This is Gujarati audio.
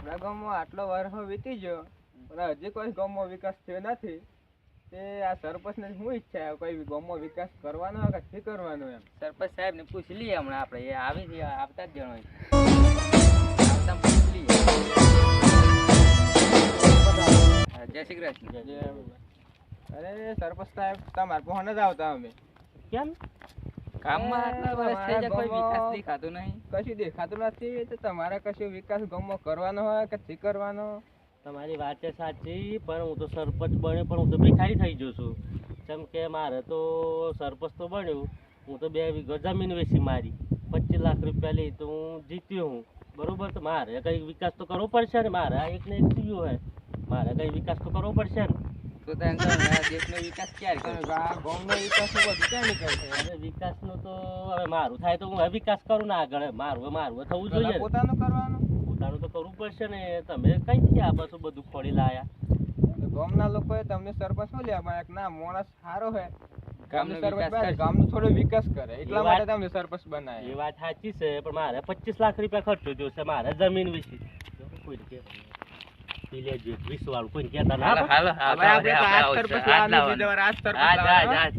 આપણા ગામમાં આટલો વર્ષો વીતી ગયો પણ હજી કોઈ ગામમાં વિકાસ થયો નથી. તે આ સરપંચને શું ઈચ્છા કોઈ ગામમાં વિકાસ કરવાનો કે નથી કરવાનો એમ? સરપંચ સાહેબ ને પૂછી લઈએ હમણાં આપણે. એ આવી છે આવતા જ જણો આવતા પૂછી લઈએ. જય શ્રી કૃષ્ણ. અરે સરપંચ સાહેબ તમારે પહોંચ જ આવતા અમે. કેમ કામમાં આટલા વર્ષ થઈ જાય કોઈ વિકાસ દેખાતો નહીં? કશું દેખાતું નથી. તો તમારે કશું વિકાસ ગામમાં કરવાનો હોય કે નથી કરવાનો? તમારી વાત છે સાચી, પણ હું તો સરપંચ બન્યો પણ હું તો ભિખારી થઈ ગયો છું. કેમ કે મારે તો સરપંચ તો બન્યું, હું તો 2 વીઘા જમીન વેચી મારી 25 લાખ રૂપિયા લઈ તો હું જીત્યો હું. બરોબર, તો મારે કંઈ વિકાસ તો કરવો પડશે ને. મારે આ એકને એક થયું હોય, મારે કંઈ વિકાસ તો કરવો પડશે ને. તો દેશનો વિકાસ ક્યારે કરે? ગામનો વિકાસ બધું ક્યાં નીકળશે? હવે વિકાસનો તો હવે મારું થાય તો હું હવે વિકાસ કરું ને આગળ. મારું થવું જોઈએ. પોતાનું કરવાનું પોતાનું તો કરવું પડશે ને. તમે કઈથી આ બધું ખોડી લાયા? ગામના લોકોએ તમને સરપંચ શું લેવા એક ના માણસ સારો હોય ગામનો વિકાસ કરે. ગામનો થોડો વિકાસ કરે એટલા માટે તમને સરપંચ બનાવ્યા. એ વાત સાચી છે, પણ મારે 25 લાખ રૂપિયા ખર્ચો જોશે. મારે જમીન વિશે કોઈ કે 20 વાળું કોઈ કહેતા ના. હાલો હવે આપણે તો આ સરપંચ લાવવાનું બીજા વાર આ સરપંચ લાવવાનું.